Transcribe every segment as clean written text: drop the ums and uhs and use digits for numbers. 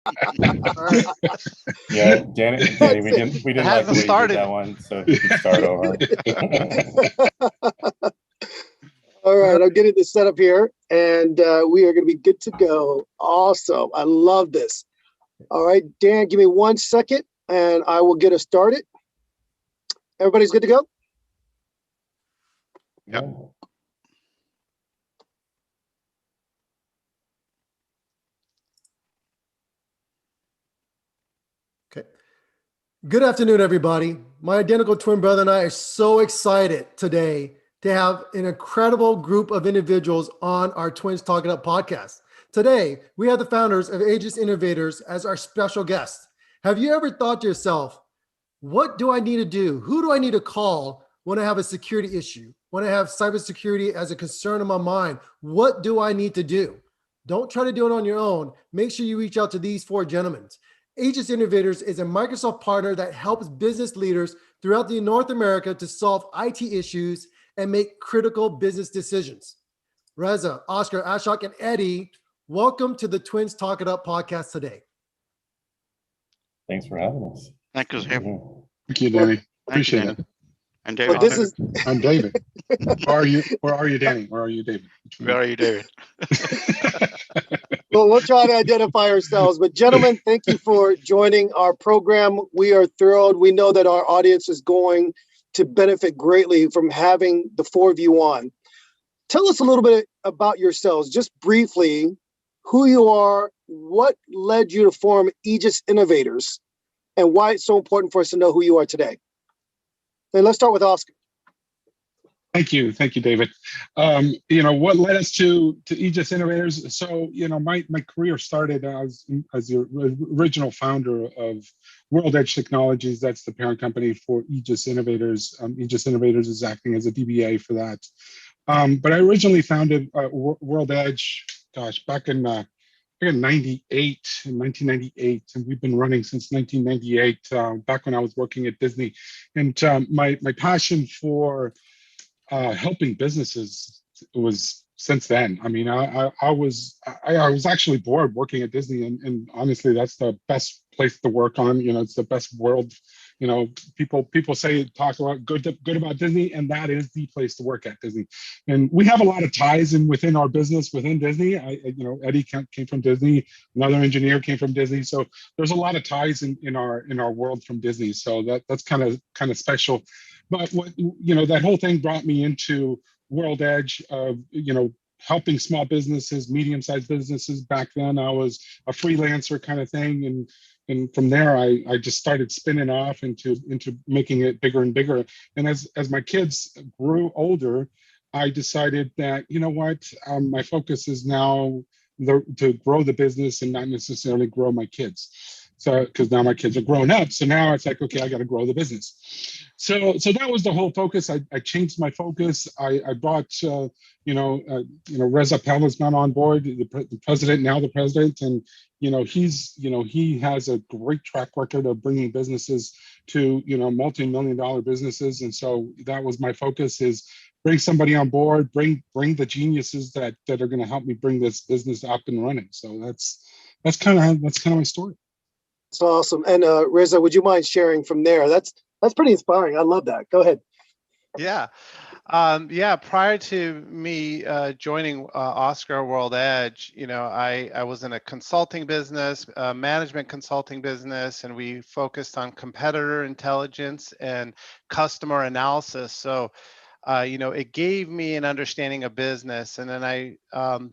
All right. Yeah, Danny, we didn't like the way you did that one, so you can start over. All right, I'm getting this set up here, and we are going to be good to go. Awesome. I love this. All right, Dan, give me 1 second, and I will get us started. Everybody's good to go? Yep. Okay. Good afternoon, everybody. My identical twin brother and I are so excited today to have an incredible group of individuals on our Twins Talk It Up podcast. Today, we have the founders of AEGIS Innovators as our special guests. Have you ever thought to yourself, what do I need to do? Who do I need to call when I have a security issue? When I have cybersecurity as a concern in my mind, what do I need to do? Don't try to do it on your own. Make sure you reach out to these 4 gentlemen. AEGIS Innovators is a Microsoft partner that helps business leaders throughout the North America to solve IT issues and make critical business decisions. Reza, Oscar, Ashok, and Eddie, welcome to the Twins Talk It Up podcast today. Thanks for having us. Thank you, Steve. Thank you, Danny. Appreciate it. And David. Well, this is I'm David. Where are you? Where are you, Danny? Where are you, David? Where are you, David? well, we'll try to identify ourselves. But gentlemen, thank you for joining our program. We are thrilled. We know that our audience is going to benefit greatly from having the 4 of you on. Tell us a little bit about yourselves, just briefly, who you are, what led you to form AEGIS Innovators, and why it's so important for us to know who you are today. And let's start with Oscar. Thank you, David. What led us to AEGIS Innovators? So, my career started as the original founder of World Edge Technologies. That's the parent company for AEGIS Innovators. AEGIS Innovators is acting as a DBA for that. But I originally founded World Edge, back in 1998, and we've been running since 1998, back when I was working at Disney. And my passion for helping businesses was since then. I mean, I was actually bored working at Disney, and honestly, that's the best place to work on. It's the best world. People talk about good about Disney, and that is the place to work at Disney. And we have a lot of ties within our business within Disney. Eddie came from Disney, another engineer came from Disney, so there's a lot of ties in our world from Disney. So that's kind of special. But what that whole thing brought me into World Edge of helping small businesses, medium-sized businesses. Back then, I was a freelancer kind of thing, and from there, I just started spinning off into making it bigger and bigger. And as my kids grew older, I decided that my focus is now to grow the business and not necessarily grow my kids. So, because now my kids are grown up, so now it's like, okay, I got to grow the business. So that was the whole focus. I changed my focus. I brought Reza Palizban on board, the president, now the president, and he has a great track record of bringing businesses to multi-million-dollar businesses, and so that was my focus: is bring somebody on board, bring the geniuses that are going to help me bring this business up and running. So that's kind of my story. That's awesome. And Reza, would you mind sharing from there? That's pretty inspiring. I love that. Go ahead. Yeah. Prior to me joining Oscar World Edge, I was in a consulting business, management consulting business, and we focused on competitor intelligence and customer analysis. So, it gave me an understanding of business. And then I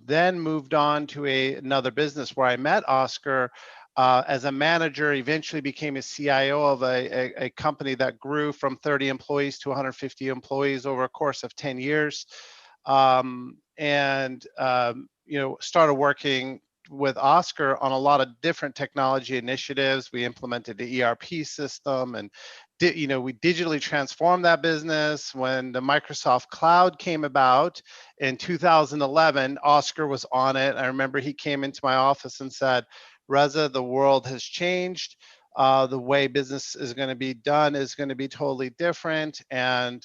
then moved on to another business where I met Oscar as a manager, eventually became a CIO of a company that grew from 30 employees to 150 employees over a course of 10 years. Started working with Oscar on a lot of different technology initiatives. We implemented the ERP system, and we digitally transformed that business. When the Microsoft Cloud came about in 2011, Oscar was on it. I remember he came into my office and said, Reza, the world has changed. the way business is going to be done is going to be totally different. And,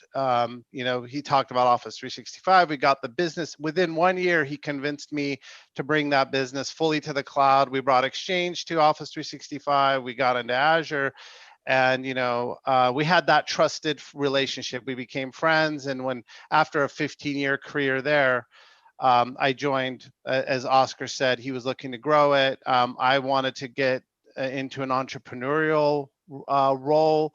he talked about Office 365. We got the business within 1 year. He convinced me to bring that business fully to the cloud. We brought Exchange to Office 365. We got into Azure. And, we had that trusted relationship. We became friends. And after a 15-year career there, I joined, as Oscar said, he was looking to grow it. I wanted to get into an entrepreneurial role.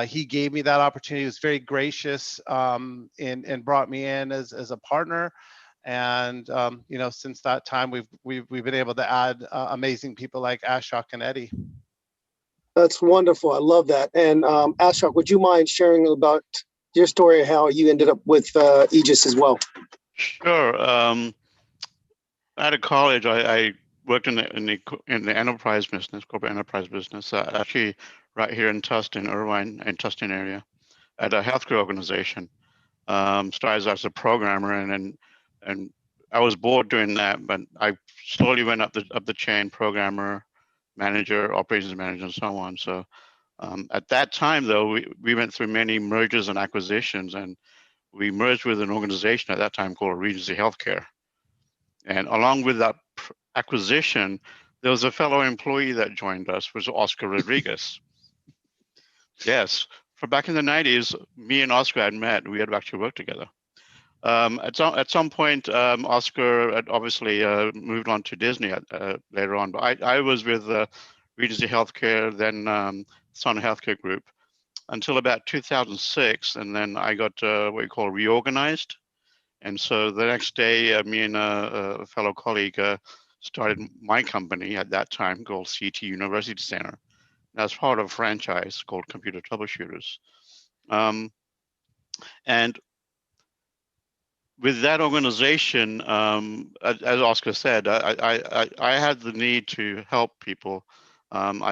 He gave me that opportunity. He was very gracious and brought me in as a partner. And since that time, we've been able to add amazing people like Ashok and Eddie. That's wonderful. I love that. And Ashok, would you mind sharing about your story, how you ended up with AEGIS as well? Sure. Out of college, I worked in the enterprise business, corporate enterprise business, actually right here in Tustin, Irvine and Tustin area, at a healthcare organization. Started as a programmer, and I was bored doing that, but I slowly went up the chain, programmer, manager, operations manager, and so on. So at that time, though, we went through many mergers and acquisitions, and we merged with an organization at that time called Regency Healthcare. And along with that acquisition, there was a fellow employee that joined us, was Oscar Rodriguez. Yes, from back in the 90s, me and Oscar had met. We had actually worked together. At some point, Oscar had obviously moved on to Disney later on, but I was with Regency Healthcare, then Sun Healthcare Group, until about 2006, and then I got what we call reorganized. And so the next day, me and a fellow colleague started my company at that time called CT University Center. That's part of a franchise called Computer Troubleshooters. And with that organization, as Oscar said, I had the need to help people. I'm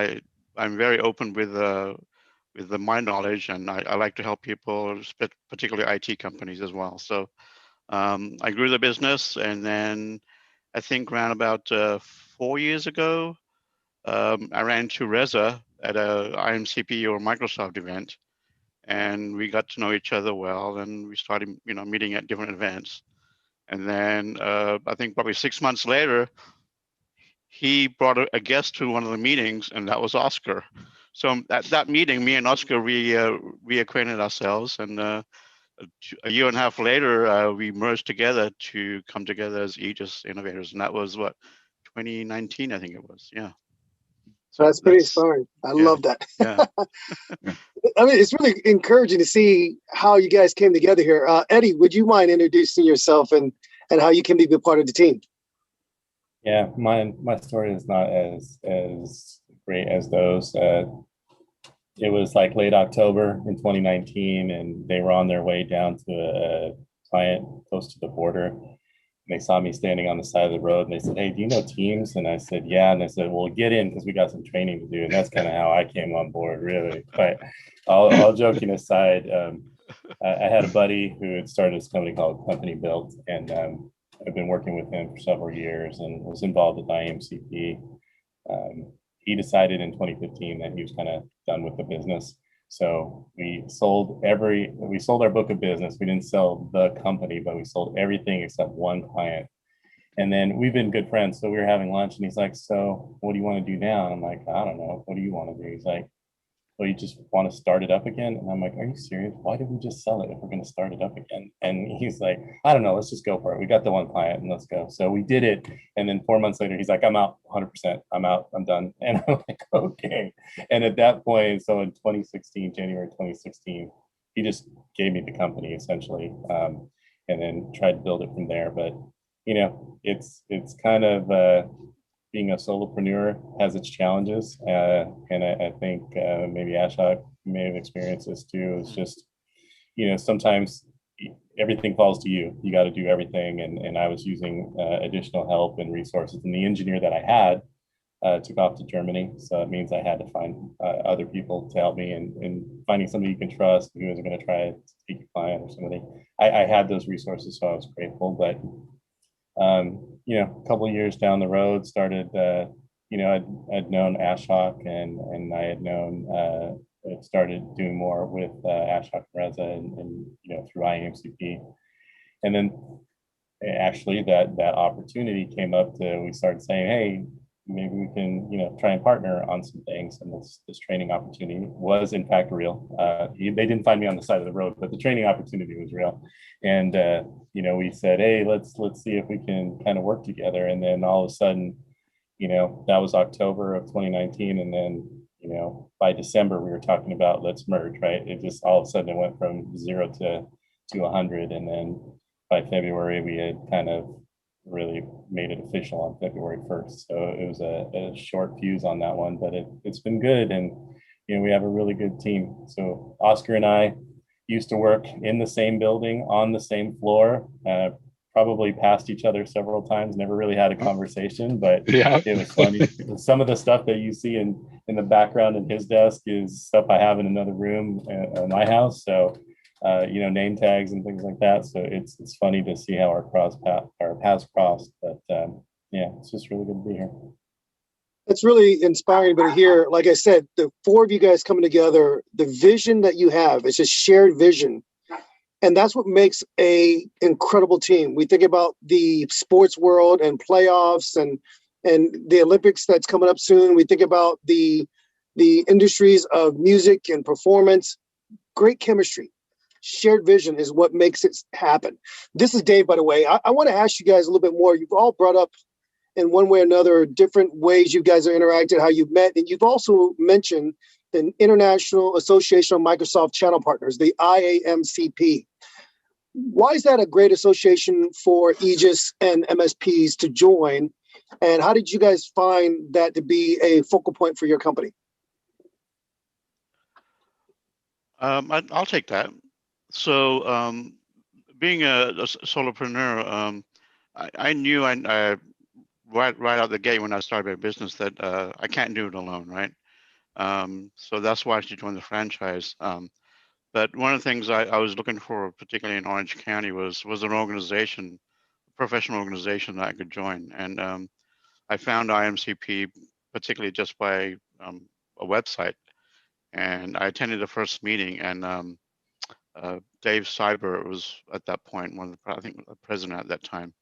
very open with my knowledge, and I like to help people, particularly IT companies as well. So I grew the business, and then I think around about 4 years ago, I ran into Reza at a IMCP or Microsoft event, and we got to know each other well, and we started, meeting at different events. And then I think probably 6 months later, he brought a guest to one of the meetings, and that was Oscar. So at that meeting, me and Oscar reacquainted ourselves, and a year and a half later, we merged together to come together as AEGIS Innovators, and that was 2019, I think it was. Yeah. So that's pretty inspiring. I love that. Yeah. I mean, it's really encouraging to see how you guys came together here. Eddie, would you mind introducing yourself and how you can be a part of the team? Yeah, my story is not as great as those. It was like late October in 2019, and they were on their way down to a client close to the border. And they saw me standing on the side of the road, and they said, "Hey, do you know Teams?" And I said, "Yeah." And they said, "Well, get in because we got some training to do." And that's kind of how I came on board, really. But all joking aside, I had a buddy who had started this company called Company Built, and I've been working with him for several years and was involved with IMCP. He decided in 2015 that he was kind of done with the business. So we sold our book of business. We didn't sell the company, but we sold everything except one client. And then we've been good friends. So we were having lunch, and he's like, "So what do you want to do now?" And I'm like, "I don't know. What do you want to do?" He's like, "Well, you just want to start it up again?" And I'm like, "Are you serious? Why did we just sell it if we're going to start it up again?" And he's like, "I don't know. Let's just go for it. We got the one client, and let's go." So we did it. And then 4 months later, he's like, "I'm out 100%. I'm out. I'm done." And I'm like, "Okay." And at that point, so in January 2016, he just gave me the company essentially, and then tried to build it from there. But, it's kind of, being a solopreneur has its challenges, and I think maybe Ashok may have experienced this too. It's just, sometimes everything falls to you. You got to do everything, and I was using additional help and resources. And the engineer that I had took off to Germany, so it means I had to find other people to help me, and finding somebody you can trust who isn't going to try to take your client or somebody. I had those resources, so I was grateful, but. A couple of years down the road, started I'd known Ashok and I had known, I started doing more with Ashok and Reza and through IMCP. And then actually that opportunity came up we started saying, hey, maybe we can, try and partner on some things. And this training opportunity was in fact real. They didn't find me on the side of the road, but the training opportunity was real. And, we said, hey, let's see if we can kind of work together. And then all of a sudden, that was October of 2019. And then, by December, we were talking about let's merge, right? It just all of a sudden it went from 0 to 100. And then by February, we had kind of really made it official on February 1st. So it was a short fuse on that one, but it's been good. And, we have a really good team. So Oscar and I used to work in the same building on the same floor, probably passed each other several times, never really had a conversation, but Yeah. it was funny. Some of the stuff that you see in the background in his desk is stuff I have in another room at my house. So, name tags and things like that. So it's funny to see how our paths crossed, but yeah, it's just really good to be here. It's really inspiring to hear. Like I said, the four of you guys coming together, the vision that you have, it's a shared vision. And that's what makes a incredible team. We think about the sports world and playoffs and the Olympics that's coming up soon. We think about the industries of music and performance. Great chemistry. Shared vision is what makes it happen. This is Dave, by the way. I want to ask you guys a little bit more. You've all brought up in one way or another different ways you guys are interacted, how you've met. And you've also mentioned the International Association of Microsoft Channel Partners, the IAMCP. Why is that a great association for AEGIS and MSPs to join? And how did you guys find that to be a focal point for your company? I'll take that. So being a solopreneur, I knew right out the gate when I started my business that I can't do it alone, right? So that's why I should join the franchise. But one of the things I was looking for, particularly in Orange County, was an organization, a professional organization that I could join. And I found IMCP particularly just by a website. And I attended the first meeting, and Dave Cyber was at that point I think the president at that time.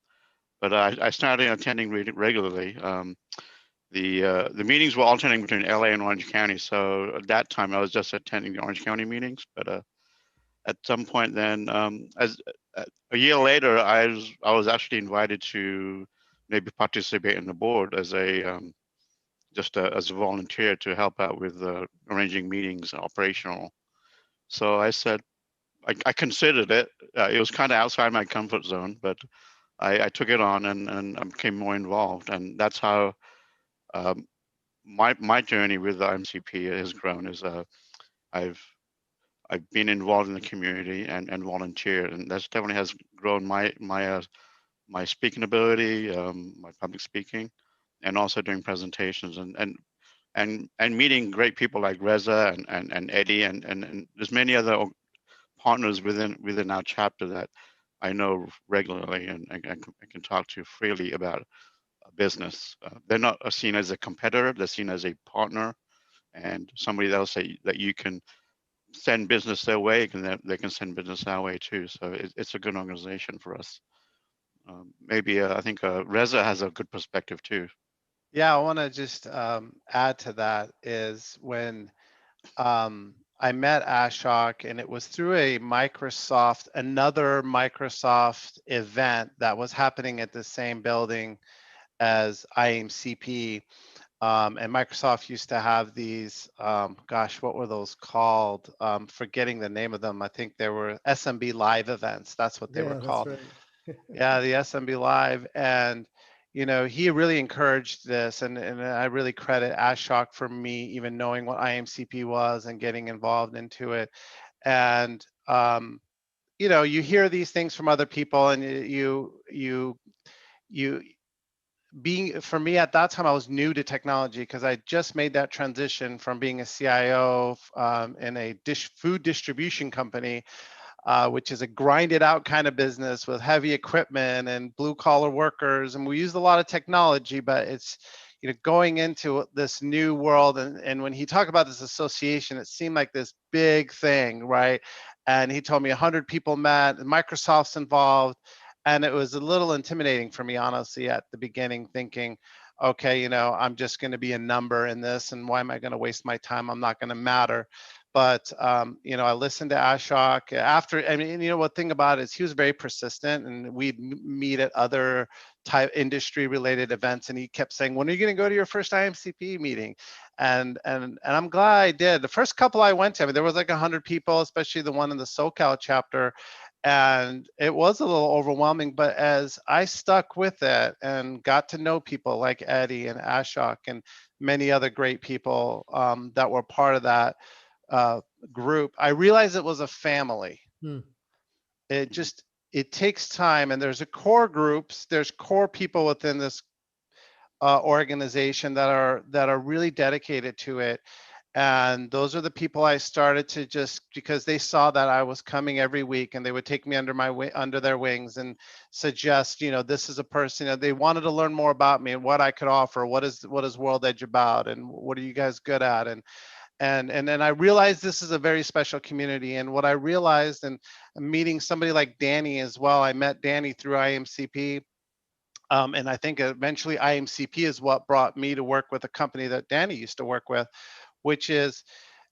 But I started attending regularly. The meetings were alternating between LA and Orange County. So at that time, I was just attending the Orange County meetings. But at some point, then, as a year later, I was actually invited to maybe participate in the board as as a volunteer to help out with arranging meetings, operational. So I said, I considered it. It was kind of outside my comfort zone, but I took it on and I became more involved. And that's how my journey with the IMCP has grown. Is I've been involved in the community and volunteered, and that's definitely has grown my speaking ability, my public speaking, and also doing presentations and meeting great people like Reza and Eddie and there's many other partners within our chapter that I know regularly and I can talk to freely about business. They're not seen as a competitor; they're seen as a partner and somebody else that you can send business their way, and they can send business our way too. So it's a good organization for us. Maybe I think Reza has a good perspective too. Yeah, I want to just add to that is when I met Ashok, and it was through another Microsoft event that was happening at the same building as IMCP. And Microsoft used to have these, gosh, what were those called? Forgetting the name of them. I think they were SMB Live events. That's what they were called. That's right. Yeah, the SMB Live. And, he really encouraged this. And I really credit Ashok for me even knowing what IMCP was and getting involved into it. And, you hear these things from other people, and for me at that time, I was new to technology because I just made that transition from being a CIO in a food distribution company, which is a grinded out kind of business with heavy equipment and blue collar workers. And we used a lot of technology, but it's, going into this new world. And when he talked about this association, it seemed like this big thing, right? And he told me 100 people met, and Microsoft's involved. And it was a little intimidating for me, honestly, at the beginning, thinking, okay, I'm just going to be a number in this, and why am I going to waste my time? I'm not going to matter. But I listened to Ashok after. I mean, what thing about it is he was very persistent, and we'd meet at other type industry related events, and he kept saying, when are you going to go to your first IMCP meeting? And I'm glad I did. The first couple I went to, I mean, there was like 100 people, especially the one in the SoCal chapter. And it was a little overwhelming, but as I stuck with it and got to know people like Eddie and Ashok and many other great people that were part of that group, I realized it was a family. It takes time, and there's core groups, there's core people within this organization that are really dedicated to it. And those are the people I started to, just because they saw that I was coming every week, and they would take me under their wings and suggest, this is a person, they wanted to learn more about me and what I could offer. What is World Edge about, and what are you guys good at? And then I realized this is a very special community. And what I realized, and meeting somebody like Danny as well, I met Danny through IMCP. And I think eventually IMCP is what brought me to work with a company that Danny used to work with, which is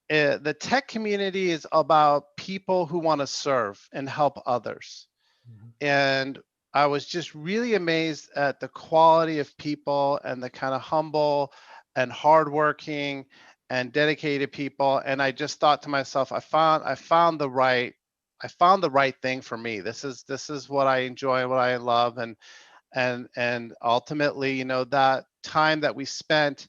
the tech community is about people who want to serve and help others. And I was just really amazed at the quality of people and the kind of humble and hardworking and dedicated people. And I just thought to myself, I found the right thing for me. This is what I enjoy, what I love. And ultimately, that time that we spent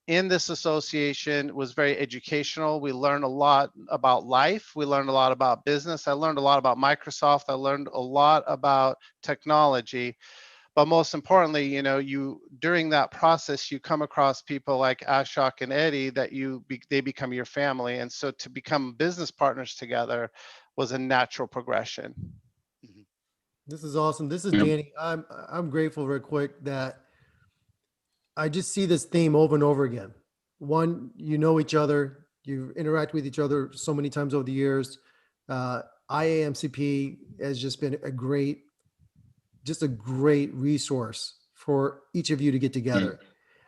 in this association was very educational. We learned a lot about life. We learned a lot about business. I learned a lot about Microsoft. I learned a lot about technology. But most importantly, during that process, you come across people like Ashok and Eddie that they become your family. And so to become business partners together was a natural progression. This is awesome. This is Danny. I'm grateful real quick that I just see this theme over and over again. One, you know each other, you interact with each other so many times over the years. IAMCP has just been a great resource for each of you to get together.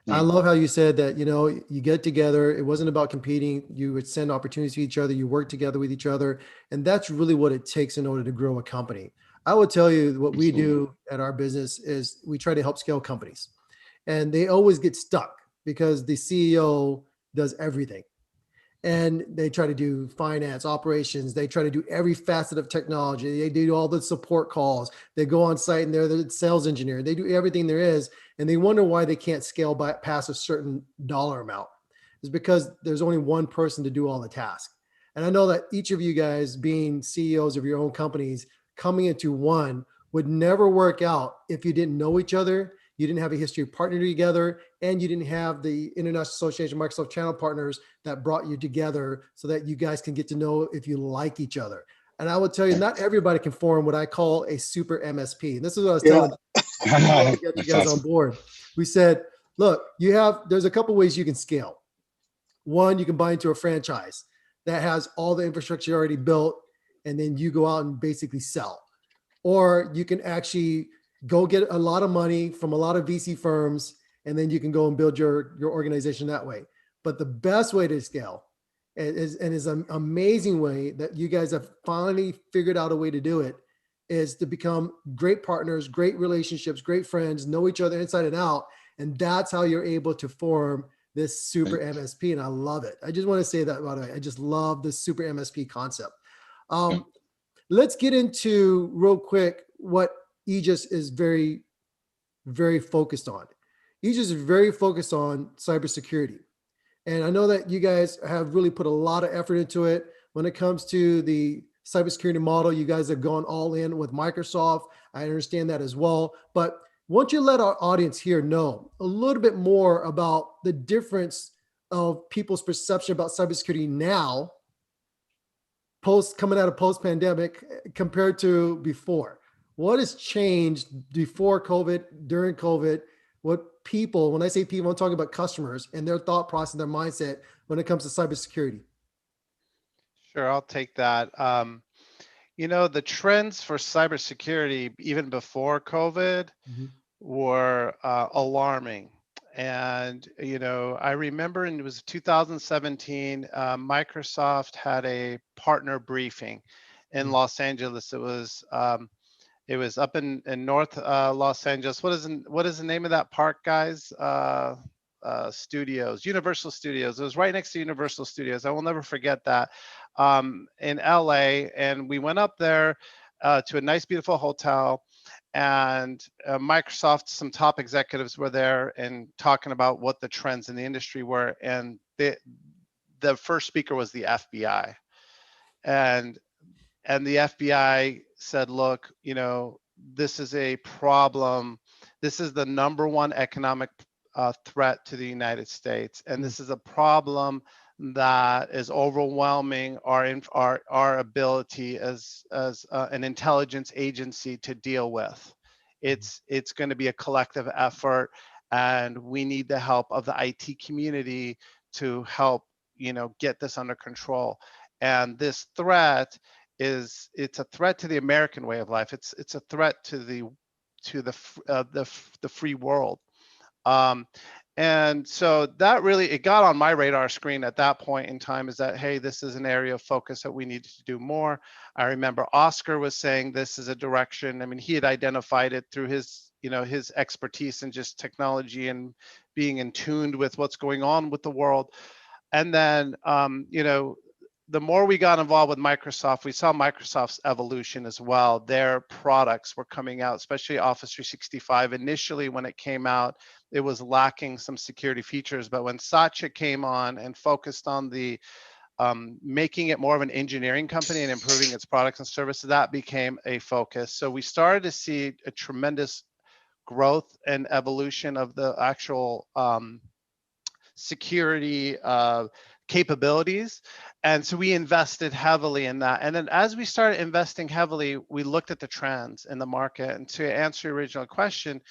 I love how you said that, you get together. It wasn't about competing. You would send opportunities to each other. You work together with each other. And that's really what it takes in order to grow a company. I will tell you what we do at our business is we try to help scale companies. And they always get stuck because the CEO does everything. And they try to do finance, operations. They try to do every facet of technology. They do all the support calls. They go on site and they're the sales engineer. They do everything there is. And they wonder why they can't scale past a certain dollar amount. It's because there's only one person to do all the tasks. And I know that each of you guys, being CEOs of your own companies, coming into one would never work out if you didn't know each other, you didn't have a history of partnering together, and you didn't have the International Association of Microsoft Channel Partners that brought you together so that you guys can get to know if you like each other. And I will tell you, not everybody can form what I call a super MSP. And this is what I was telling you, get you guys on board. We said, look, there's a couple ways you can scale. One, you can buy into a franchise that has all the infrastructure already built, and then you go out and basically sell. Or you can actually go get a lot of money from a lot of VC firms, and then you can go and build your organization that way. But the best way to scale is an amazing way that you guys have finally figured out a way to do it, is to become great partners, great relationships, great friends, know each other inside and out. And that's how you're able to form this super MSP. And I love it. I just want to say that, by the way, I just love this super MSP concept. Let's get into real quick what AEGIS is very, very focused on. AEGIS is very focused on cybersecurity. And I know that you guys have really put a lot of effort into it. When it comes to the cybersecurity model, you guys have gone all in with Microsoft. I understand that as well. But why don't you let our audience here know a little bit more about the difference of people's perception about cybersecurity now, coming out of post-pandemic, compared to before? What has changed before COVID, during COVID? what people, when I say people, I'm talking about customers and their thought process, their mindset when it comes to cybersecurity? Sure, I'll take that. The trends for cybersecurity, even before COVID, were alarming. And, I remember it was 2017, Microsoft had a partner briefing in Los Angeles. It was up in North Los Angeles. What is the name of that park, guys? Studios, Universal Studios. It was right next to Universal Studios. I will never forget that, in LA. And we went up there to a nice, beautiful hotel. And Microsoft, some top executives were there and talking about what the trends in the industry were. And the first speaker was the FBI. And the FBI said, look, this is a problem. This is the number one economic threat to the United States. And this is a problem that is overwhelming our ability as an intelligence agency to deal with. It's going to be a collective effort, and we need the help of the IT community to help, get this under control. And this threat it's a threat to the American way of life. It's a threat to the free world. And so that really, it got on my radar screen at that point in time, is that, hey, this is an area of focus that we need to do more. I remember Oscar was saying this is a direction. I mean, he had identified it through his expertise in just technology and being in tune with what's going on with the world. And then, the more we got involved with Microsoft, we saw Microsoft's evolution as well. Their products were coming out, especially Office 365. Initially, when it came out, it was lacking some security features. But when Satya came on and focused on the making it more of an engineering company and improving its products and services, that became a focus. So we started to see a tremendous growth and evolution of the actual security capabilities. And so we invested heavily in that. And then as we started investing heavily, we looked at the trends in the market. And to answer your original question,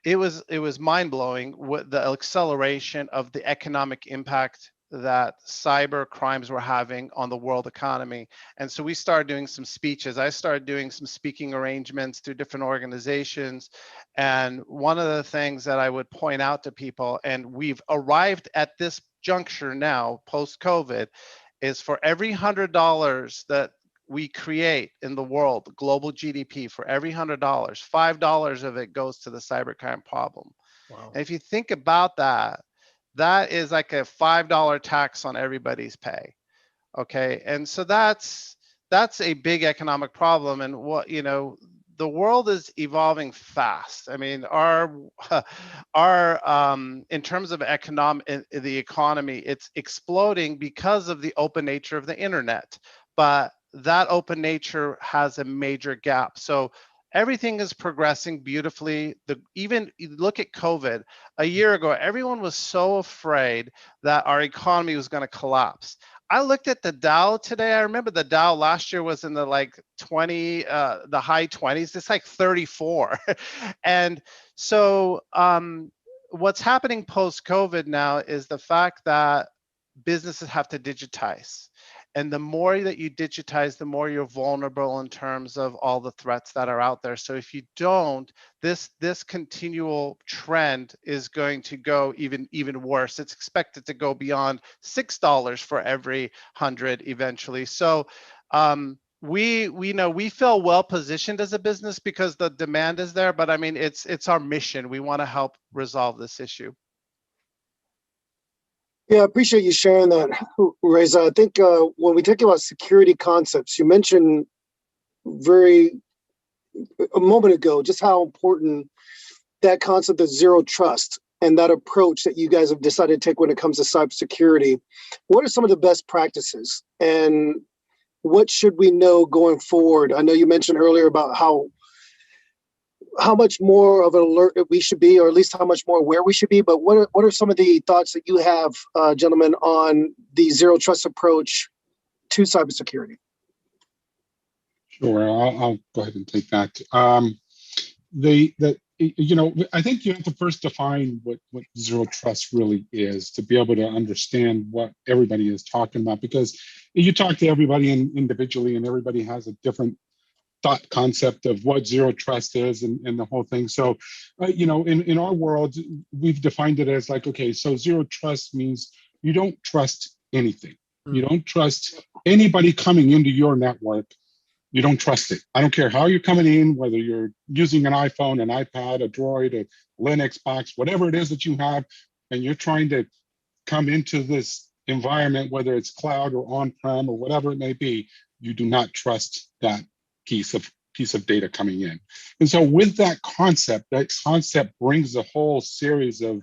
it was mind-blowing what the acceleration of the economic impact that cyber crimes were having on the world economy. And so we started doing some speeches. I started doing some speaking arrangements through different organizations. And one of the things that I would point out to people, and we've arrived at this juncture now, post-COVID, is for every $100 that we create in the world, global GDP, for every $100, $5 of it goes to the cybercrime problem. Wow. And if you think about that, that is like a $5 tax on everybody's pay. Okay. And so that's a big economic problem. And what, the world is evolving fast. I mean, our in terms of the economy, it's exploding because of the open nature of the internet. But that open nature has a major gap. So everything is progressing beautifully. Even you look at COVID a year ago, everyone was so afraid that our economy was going to collapse. I looked at the Dow today. I remember the Dow last year was in the the high 20s. It's like 34. And so what's happening post-COVID now is the fact that businesses have to digitize. And the more that you digitize, the more you're vulnerable in terms of all the threats that are out there. So if you don't, this continual trend is going to go even worse. It's expected to go beyond $6 for every 100 eventually. So we know we feel well positioned as a business because the demand is there. But I mean, it's our mission. We want to help resolve this issue. Yeah, I appreciate you sharing that, Reza. I think when we talk about security concepts, you mentioned a moment ago just how important that concept of zero trust and that approach that you guys have decided to take when it comes to cybersecurity. What are some of the best practices, and what should we know going forward? I know you mentioned earlier about how much more of an alert we should be, or at least how much more aware we should be. But what are some of the thoughts that you have, gentlemen, on the zero trust approach to cybersecurity? Sure, I'll go ahead and take that. I think you have to first define what zero trust really is to be able to understand what everybody is talking about, because you talk to everybody individually and everybody has a different thought concept of what zero trust is and the whole thing. So, in our world, we've defined it as like, okay, so zero trust means you don't trust anything. You don't trust anybody coming into your network. You don't trust it. I don't care how you're coming in, whether you're using an iPhone, an iPad, a Droid, a Linux box, whatever it is that you have, and you're trying to come into this environment, whether it's cloud or on-prem or whatever it may be, you do not trust that piece of data coming in. And so with that concept brings a whole series of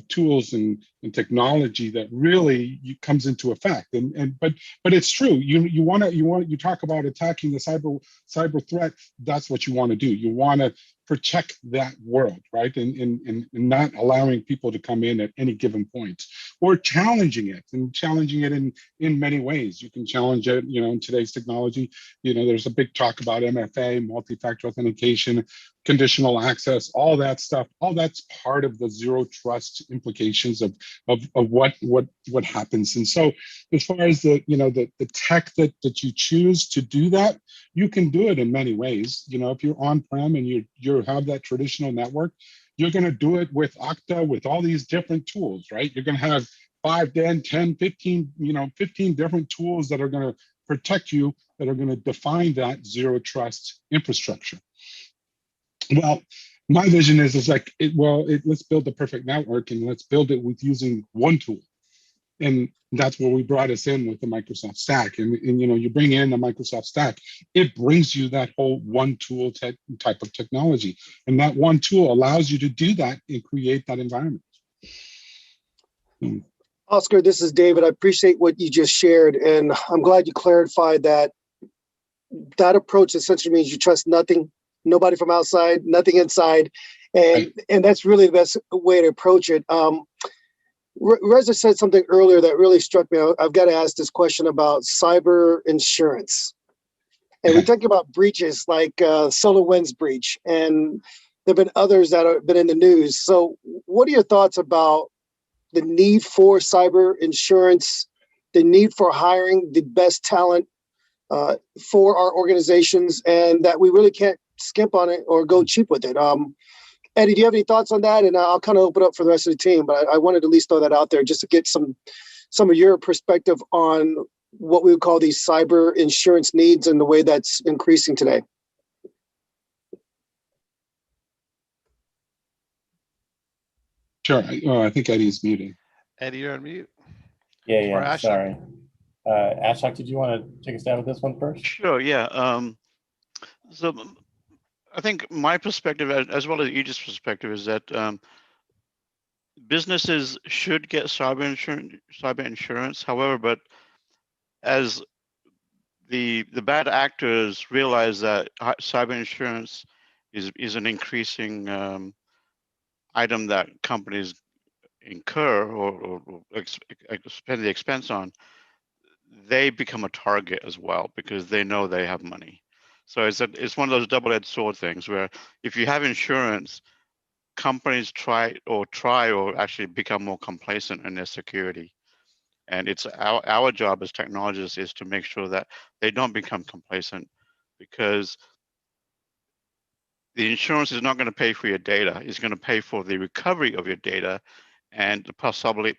tools and technology that really comes into effect. But it's true. You talk about attacking the cyber threat. That's what you want to do. You want to protect that world, right? And not allowing people to come in at any given point, or challenging it in many ways. You can challenge it, in today's technology. There's a big talk about MFA, multi-factor authentication, conditional access, all that stuff. All that's part of the zero trust implications of what happens. And so, as far as the tech that you choose to do that, you can do it in many ways. If you're on-prem and you have that traditional network, you're going to do it with Okta, with all these different tools, right? You're going to have 5, 10, 15 different tools that are going to protect you, that are going to define that zero trust infrastructure. Well, my vision is like, let's build the perfect network, and let's build it with using one tool. And that's where we brought us in with the Microsoft stack. And you bring in the Microsoft stack, it brings you that whole one tool type of technology. And that one tool allows you to do that and create that environment. Oscar, this is David. I appreciate what you just shared. And I'm glad you clarified that approach essentially means you trust nothing, nobody from outside, nothing inside. And that's really the best way to approach it. Reza said something earlier that really struck me. I've got to ask this question about cyber insurance. And we talk about breaches like SolarWinds breach, and there have been others that have been in the news. So what are your thoughts about the need for cyber insurance, the need for hiring the best talent for our organizations, and that we really can't skimp on it or go cheap with it? Eddie, do you have any thoughts on that? And I'll kind of open up for the rest of the team, but I wanted to at least throw that out there just to get some of your perspective on what we would call these cyber insurance needs and the way that's increasing today. Sure. I think Eddie's muted. Eddie, you're on mute. Yeah, Or Ashok. sorry. Ashok, did you want to take a stab at this one first? Sure, yeah. So I think my perspective, as well as Aegis' perspective, is that businesses should get cyber insurance. However, but as the bad actors realize that cyber insurance is an increasing item that companies incur or spend the expense on, they become a target as well, because they know they have money. So it's one of those double-edged sword things where if you have insurance, companies try or actually become more complacent in their security. And it's our job as technologists is to make sure that they don't become complacent, because the insurance is not going to pay for your data. It's going to pay for the recovery of your data and possibly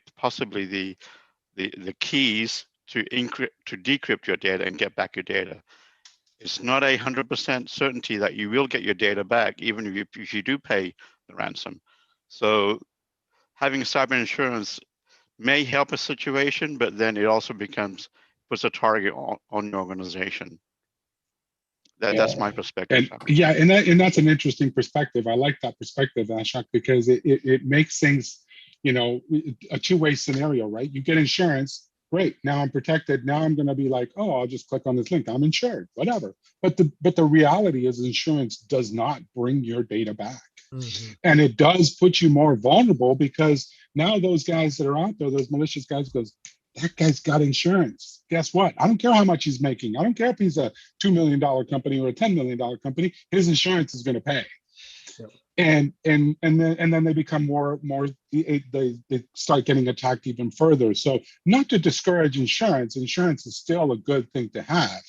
the keys to decrypt your data and get back your data. It's not 100% certainty that you will get your data back, even if you do pay the ransom. So having cyber insurance may help a situation, but then it also puts a target on your organization. That's my perspective. And that's an interesting perspective. I like that perspective, Ashok, because it makes things, a two-way scenario, right? You get insurance. Great, now I'm protected. Now I'm going to be like, oh, I'll just click on this link. I'm insured, whatever. But the reality is insurance does not bring your data back. Mm-hmm. And it does put you more vulnerable, because now those guys that are out there, those malicious guys goes, that guy's got insurance. Guess what? I don't care how much he's making. I don't care if he's a $2 million company or a $10 million company. His insurance is going to pay. Yep. then they become more they start getting attacked even further. So not to discourage insurance. Insurance is still a good thing to have.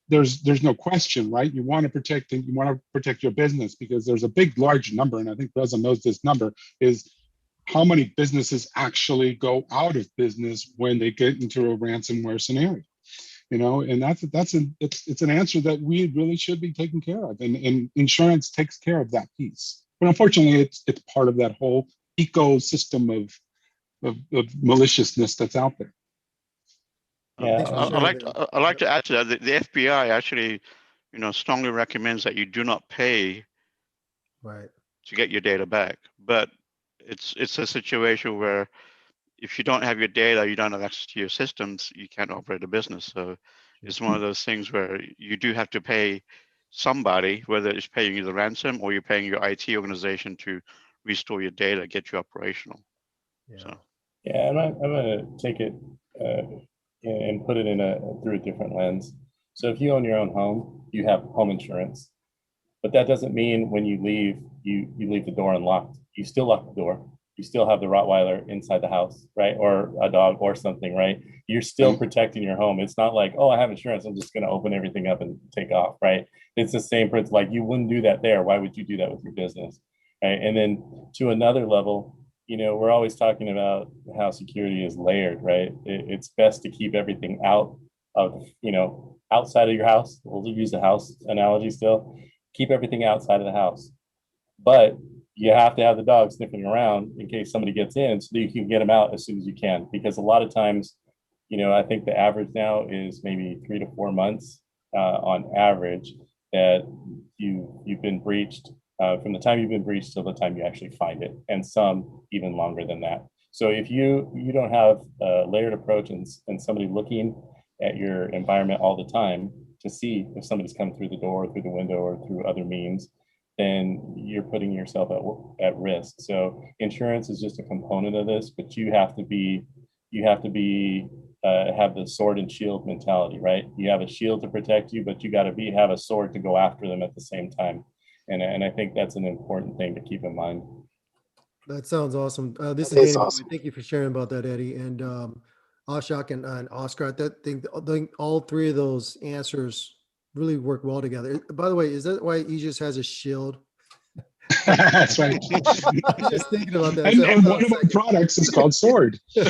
There's no question, right? You want to protect your business, because there's a big, large number, and I think Reza knows this number, is how many businesses actually go out of business when they get into a ransomware scenario. And it's an answer that we really should be taking care of, and insurance takes care of that piece. But unfortunately, it's part of that whole ecosystem of maliciousness that's out there. Yeah, I'd like to add to that. The FBI actually, strongly recommends that you do not pay to get your data back. But it's a situation where if you don't have your data, you don't have access to your systems, you can't operate a business. So it's one of those things where you do have to pay somebody, whether it's paying you the ransom or you're paying your IT organization to restore your data, get you operational. Yeah. So. Yeah, I'm going to take it and put it through a different lens. So if you own your own home, you have home insurance, but that doesn't mean when you leave, you leave the door unlocked. You still lock the door. You still have the Rottweiler inside the house, right? Or a dog or something, right? You're still protecting your home. It's not like, oh, I have insurance, I'm just going to open everything up and take off, right? It's the same principle. Like, you wouldn't do that there. Why would you do that with your business, right? And then to another level, we're always talking about how security is layered, right? It's best to keep everything out of, outside of your house. We'll use the house analogy still. Keep everything outside of the house. But you have to have the dog sniffing around in case somebody gets in, so that you can get them out as soon as you can. Because a lot of times, I think the average now is maybe 3 to 4 months on average that you've been breached. From the time you've been breached till the time you actually find it, and some even longer than that. So if you don't have a layered approach and somebody looking at your environment all the time to see if somebody's come through the door, through the window, or through other means, then you're putting yourself at risk. So insurance is just a component of this, but you have to have the sword and shield mentality, right? You have a shield to protect you, but you got to have a sword to go after them at the same time. And I think that's an important thing to keep in mind. That sounds awesome. This That is is Danny. awesome. Thank you for sharing about that, Eddie. And Ashok and Oscar, I think all three of those answers really work well together. By the way, is that why Aegis has a shield? That's right. I was just thinking about that. And one of our products is called Sword. We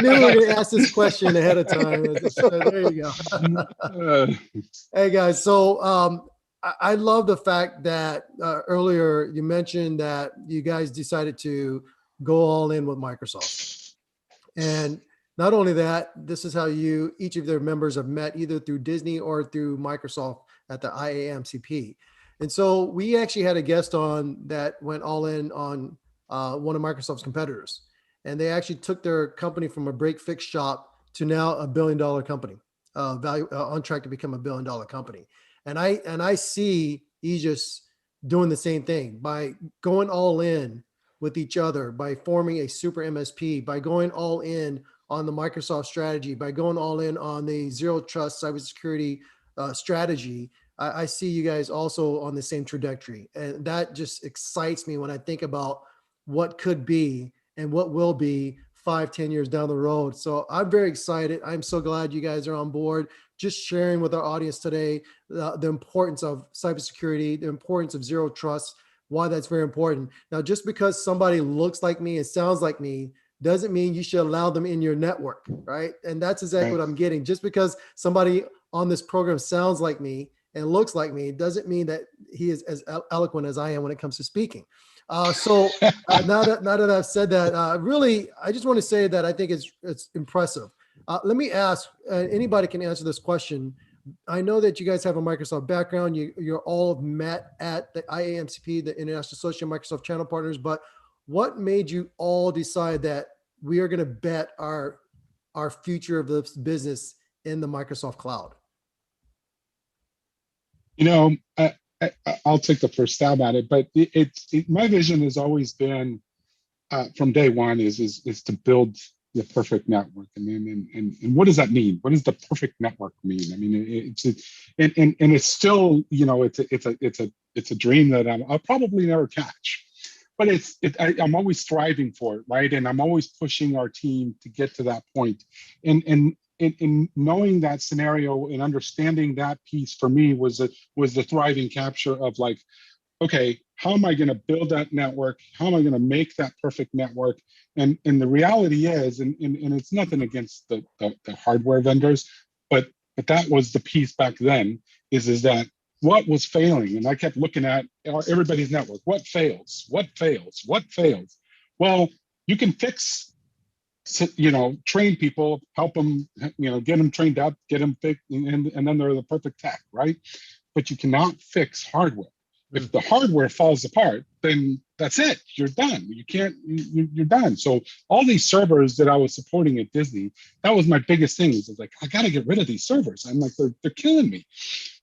knew we were going to ask this question ahead of time. So there you go. Hey guys, so I love the fact that earlier you mentioned that you guys decided to go all in with Microsoft. And not only that, this is how each of their members have met either through Disney or through Microsoft at the IAMCP. And so we actually had a guest on that went all in on one of Microsoft's competitors. And they actually took their company from a break fix shop to now a $1 billion company, on track to become a $1 billion company. And I see Aegis doing the same thing by going all in with each other, by forming a super MSP, by going all in on the Microsoft strategy, by going all in on the zero trust cybersecurity strategy. I see you guys also on the same trajectory. And that just excites me when I think about what could be and what will be 5-10 years down the road. So I'm very excited. I'm so glad you guys are on board, just sharing with our audience today the importance of cybersecurity, the importance of zero trust, why that's very important. Now, just because somebody looks like me and sounds like me doesn't mean you should allow them in your network, right? And that's exactly what I'm getting. Just because somebody on this program sounds like me and looks like me doesn't mean that he is as eloquent as I am when it comes to speaking. So now that I've said that, really, I just want to say that I think it's impressive. Let me ask, anybody can answer this question. I know that you guys have a Microsoft background. You're all met at the IAMCP, the International Association of Microsoft Channel Partners, but what made you all decide that we are going to bet our future of this business in the Microsoft cloud? I'll take the first stab at it, but my vision has always been from day one is to build the perfect network. And what does that mean? What does the perfect network mean? I mean, it's still, it's it's a dream that I'll probably never catch. But I'm always striving for it, right? And I'm always pushing our team to get to that point. And in knowing that scenario and understanding that piece for me was the thriving capture of like, okay, how am I going to build that network? How am I going to make that perfect network? And the reality is, and it's nothing against the hardware vendors, but that was the piece back then, is that what was failing? And I kept looking at everybody's network. What fails? What fails? What fails? Well, you can fix, train people, help them, get them trained up, get them fixed, and then they're the perfect tech, right? But you cannot fix hardware. If the hardware falls apart, then that's it. You're done. You can't. You're done. So all these servers that I was supporting at Disney, that was my biggest thing. Is like, I got to get rid of these servers. I'm like, they're killing me,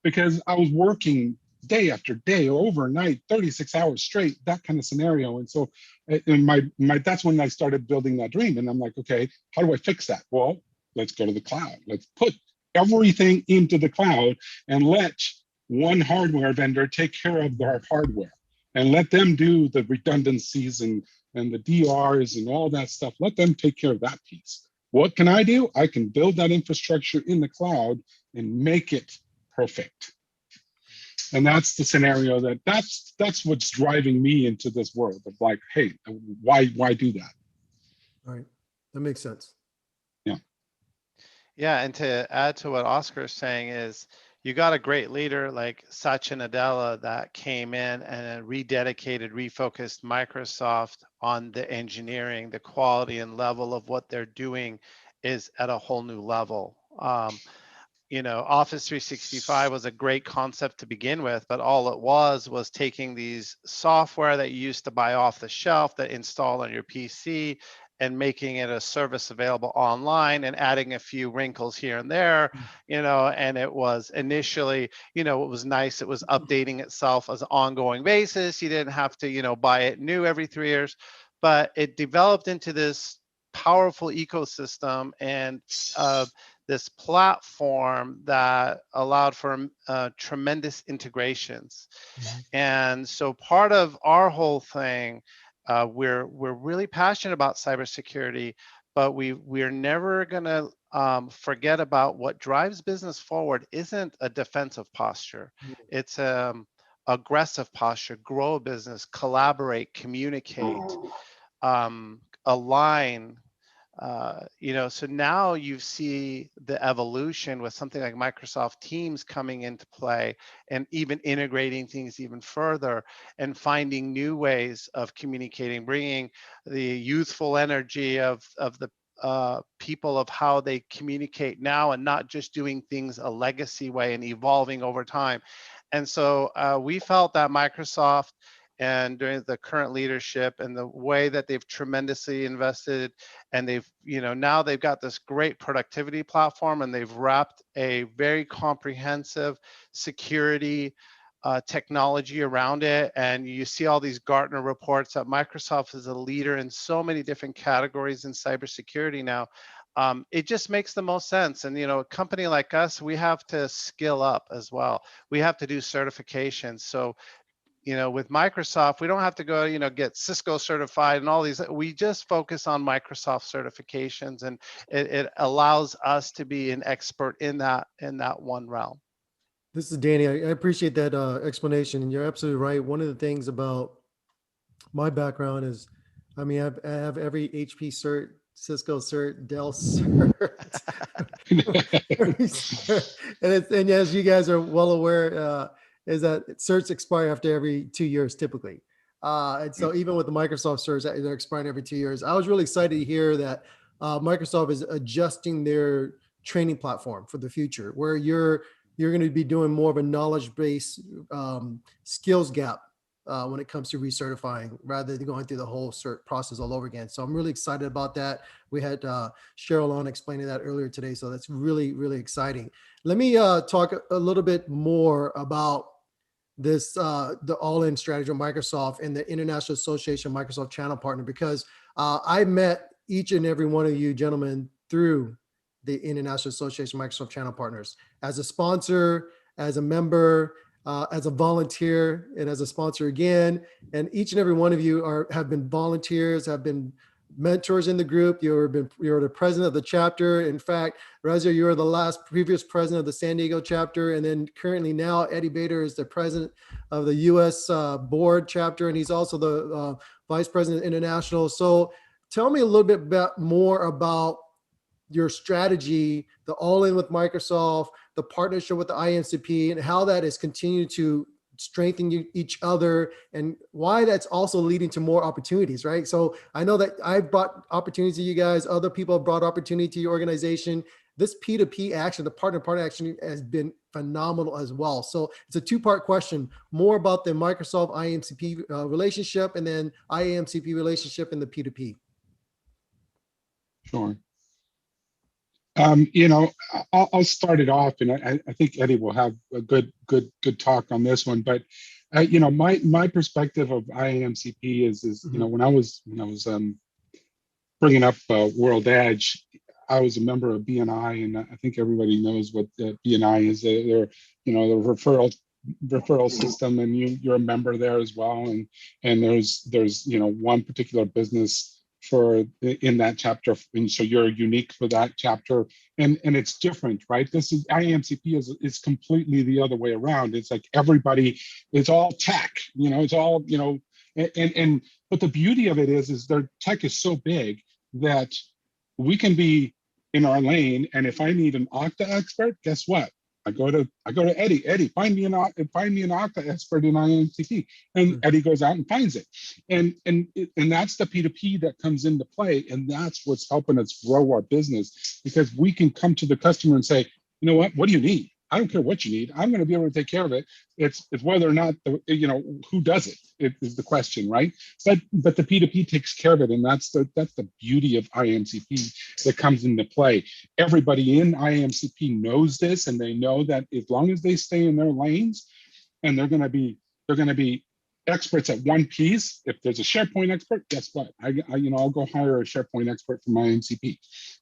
because I was working day after day, overnight, 36 hours straight, that kind of scenario. And so, and that's when I started building that dream. And I'm like, okay, how do I fix that? Well, let's go to the cloud. Let's put everything into the cloud and let one hardware vendor take care of their hardware, and let them do the redundancies and the DRs and all that stuff. Let them take care of that piece. What can I do? I can build that infrastructure in the cloud and make it perfect. And that's the scenario that's what's driving me into this world of like, hey, why do that? All right, that makes sense. Yeah, and to add to what Oscar is saying is, you got a great leader like Satya Nadella that came in and rededicated, refocused Microsoft on the engineering, the quality and level of what they're doing is at a whole new level. Office 365 was a great concept to begin with, but all it was taking these software that you used to buy off the shelf that install on your PC and making it a service available online and adding a few wrinkles here and there, and it was initially, it was nice. It was updating itself as an ongoing basis. You didn't have to, buy it new every 3 years, but it developed into this powerful ecosystem and this platform that allowed for tremendous integrations. And so part of our whole thing, we're really passionate about cybersecurity, but we're never going to forget about what drives business forward isn't a defensive posture. It's aggressive posture. Grow a business, collaborate, communicate, align. So now you see the evolution with something like Microsoft Teams coming into play and even integrating things even further and finding new ways of communicating, bringing the youthful energy of the people of how they communicate now and not just doing things a legacy way and evolving over time. And so we felt that Microsoft and during the current leadership and the way that they've tremendously invested, and they've, now they've got this great productivity platform, and they've wrapped a very comprehensive security technology around it. And you see all these Gartner reports that Microsoft is a leader in so many different categories in cybersecurity now. It just makes the most sense. And, a company like us, we have to skill up as well. We have to do certifications. So, with Microsoft, we don't have to go, get Cisco certified and all these. We just focus on Microsoft certifications, and it allows us to be an expert in that one realm. This is Danny. I appreciate that explanation, and you're absolutely right. One of the things about my background is, I have every HP cert, Cisco cert, Dell cert, and as you guys are well aware, is that certs expire after every 2 years typically. And so even with the Microsoft certs, they're expiring every 2 years. I was really excited to hear that Microsoft is adjusting their training platform for the future, where you're going to be doing more of a knowledge-based skills gap when it comes to recertifying, rather than going through the whole cert process all over again. So I'm really excited about that. We had Cheryl on explaining that earlier today. So that's really, really exciting. Let me talk a little bit more about this, the all-in strategy of Microsoft and the International Association of Microsoft Channel Partner, because I met each and every one of you gentlemen through the International Association of Microsoft Channel Partners as a sponsor, as a member, as a volunteer and as a sponsor again. And each and every one of you have been volunteers, have been mentors in the group. You're the president of the chapter. In fact, Reza, you're the previous president of the San Diego chapter. And then currently now Eddie Bader is the president of the US board chapter. And he's also the vice president international. So tell me a little bit more about your strategy, the all-in with Microsoft, the partnership with the IMCP, and how that has continued to strengthen each other, and why that's also leading to more opportunities, right? So I know that I've brought opportunities to you guys. Other people have brought opportunity to your organization. This P2P action, the partner action, has been phenomenal as well. So it's a two-part question, more about the Microsoft IMCP relationship, and then IAMCP relationship and the P2P. Sure. I'll start it off, and I think Eddie will have a good talk on this one. But my perspective of IAMCP is when I was bringing up World Edge, I was a member of BNI, and I think everybody knows what BNI is. They're the referral system, and you're a member there as well. And there's one particular business in that chapter, and so you're unique for that chapter, and it's different, right? This is IAMCP is completely the other way around. It's like everybody, it's all tech, it's all and but the beauty of it is their tech is so big that we can be in our lane, and if I need an Okta expert, guess what? I go to Eddie. Eddie, find me an Okta expert in IMCP, and Eddie goes out and finds it, and that's the P2P that comes into play, and that's what's helping us grow our business, because we can come to the customer and say, you know what do you need? I don't care what you need. I'm going to be able to take care of it. It's whether or not who does it is the question, right? But the P2P takes care of it, and that's the beauty of IMCP that comes into play. Everybody in IMCP knows this, and they know that as long as they stay in their lanes, and they're going to be experts at one piece. If there's a SharePoint expert, guess what? I'll go hire a SharePoint expert from IMCP.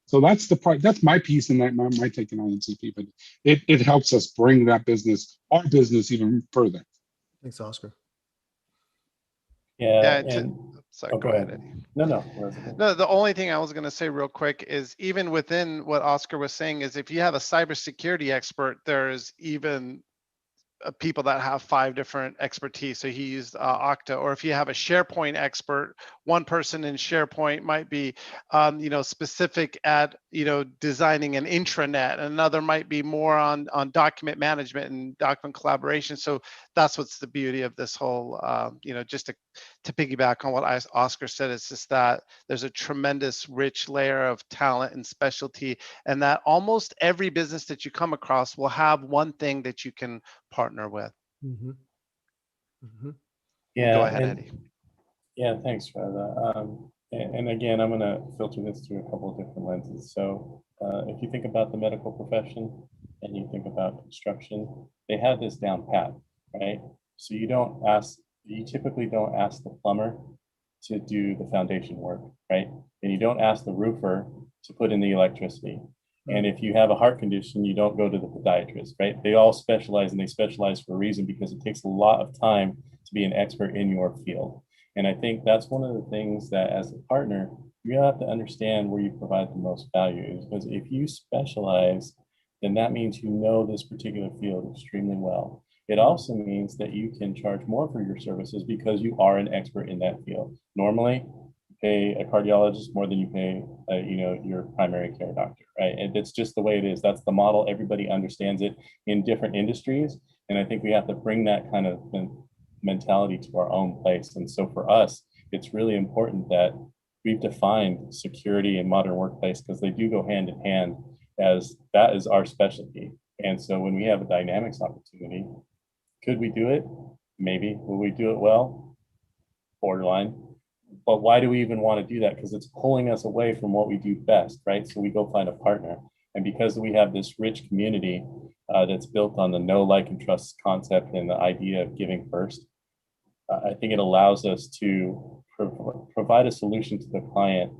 So that's the part. That's my piece in that my take in IMCP. But it helps us bring our business even further. Thanks, Oscar. Yeah. Sorry, go ahead, Eddie. No, the only thing I was going to say real quick is, even within what Oscar was saying, is if you have a cybersecurity expert, there's even people that have 5 different expertise. So he used Okta. Or if you have a SharePoint expert, one person in SharePoint might be, specific at, designing an intranet. Another might be more on document management and document collaboration. So that's what's the beauty of this whole, just to piggyback on what Oscar said, it's just that there's a tremendous rich layer of talent and specialty, and that almost every business that you come across will have one thing that you can partner with. Mm-hmm. Mm-hmm. Yeah. Go ahead, Eddie. Yeah, thanks, Reza. And again, I'm going to filter this through a couple of different lenses. So if you think about the medical profession and you think about construction, they have this down pat, right? So you typically don't ask the plumber to do the foundation work, right? And you don't ask the roofer to put in the electricity. And if you have a heart condition, you don't go to the podiatrist, right? They all specialize, and they specialize for a reason, because it takes a lot of time to be an expert in your field. And I think that's one of the things that, as a partner, you have to understand where you provide the most value. Because if you specialize, then that means you know this particular field extremely well. It also means that you can charge more for your services because you are an expert in that field. Normally, you pay a cardiologist more than you pay, your primary care doctor, right? And it's just the way it is. That's the model. Everybody understands it in different industries. And I think we have to bring that kind of mentality to our own place. And so for us, it's really important that we've defined security and modern workplace, because they do go hand in hand, as that is our specialty. And so when we have a dynamics opportunity, could we do it? Maybe. Will we do it well? Borderline. But why do we even want to do that? Because it's pulling us away from what we do best, right? So we go find a partner. And because we have this rich community that's built on the know, like, and trust concept and the idea of giving first, I think it allows us to provide a solution to the client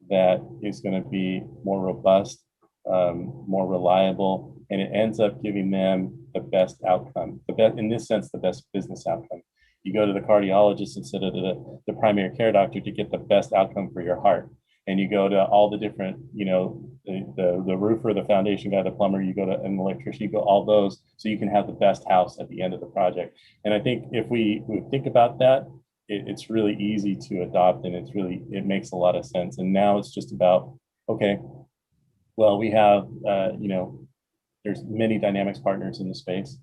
that is going to be more robust more reliable, and it ends up giving them the best outcome, in this sense, the best business outcome. You go to the cardiologist instead of the primary care doctor to get the best outcome for your heart. And you go to all the different, the roofer, the foundation guy, the plumber, you go to an electrician, you go all those, so you can have the best house at the end of the project. And I think if we think about that, it's really easy to adopt, and it makes a lot of sense. And now it's just about, okay, well, we have, there's many Dynamics partners in the space.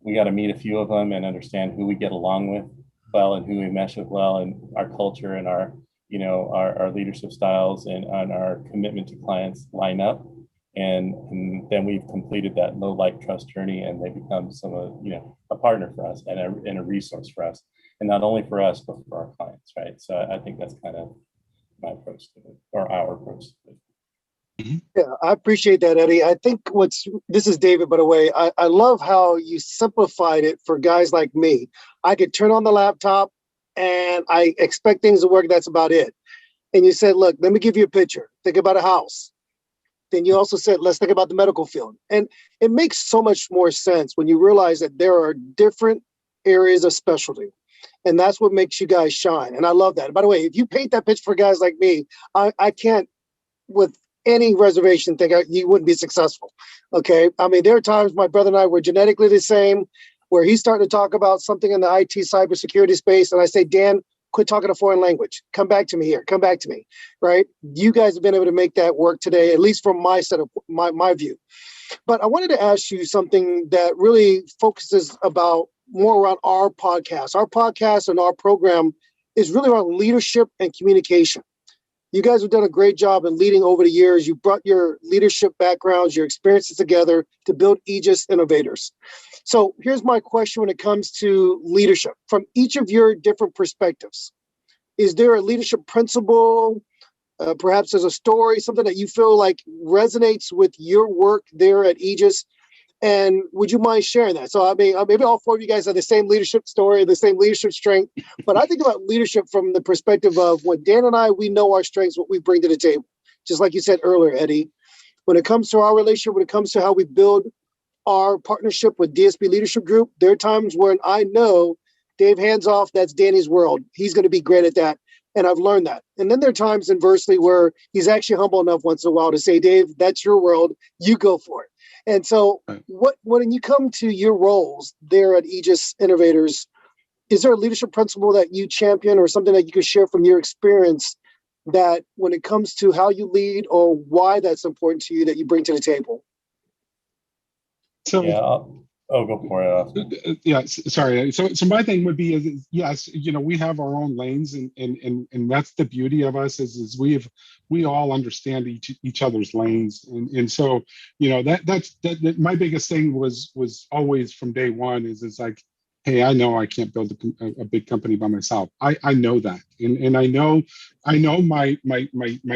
We got to meet a few of them and understand who we get along with well and who we mesh with well, and our culture and our leadership styles and our commitment to clients line up. And then we've completed that know, like, trust journey, and they become a partner for us and a resource for us, and not only for us, but for our clients, right? So I think that's kind of my approach to it, or our approach to it. Yeah, I appreciate that, Eddie. I think this is David, by the way. I love how you simplified it for guys like me. I could turn on the laptop and I expect things to work. That's about it. And you said, look, let me give you a picture. Think about a house. Then you also said, let's think about the medical field. And it makes so much more sense when you realize that there are different areas of specialty. And that's what makes you guys shine. And I love that. By the way, if you paint that picture for guys like me, I can't, with any reservation, think you wouldn't be successful. Okay. I mean, there are times my brother and I were genetically the same, where he's starting to talk about something in the IT cybersecurity space. And I say, Dan, quit talking a foreign language. Come back to me here. Come back to me. Right. You guys have been able to make that work today, at least from my set of my view. But I wanted to ask you something that really focuses about more around our podcast. Our podcast and our program is really around leadership and communication. You guys have done a great job in leading over the years. You brought your leadership backgrounds, your experiences together to build AEGIS Innovators. So here's my question when it comes to leadership. From each of your different perspectives, is there a leadership principle, perhaps there's a story, something that you feel like resonates with your work there at AEGIS? And would you mind sharing that? So I mean, maybe all four of you guys have the same leadership story, the same leadership strength, but I think about leadership from the perspective of what Dan and I, we know our strengths, what we bring to the table. Just like you said earlier, Eddie, when it comes to our relationship, when it comes to how we build our partnership with DSB Leadership Group, there are times when I know Dave, hands off, that's Danny's world. He's going to be great at that. And I've learned that. And then there are times inversely where he's actually humble enough once in a while to say, Dave, that's your world. You go for it. And so when you come to your roles there at AEGIS Innovators, is there a leadership principle that you champion or something that you could share from your experience that when it comes to how you lead or why that's important to you that you bring to the table? So Yeah, go for it. Yeah, sorry. So my thing would be is yes, we have our own lanes, and that's the beauty of us is we all understand each other's lanes, and so that's my biggest thing was always from day one is like, hey, I know I can't build a big company by myself. I know that, and I know my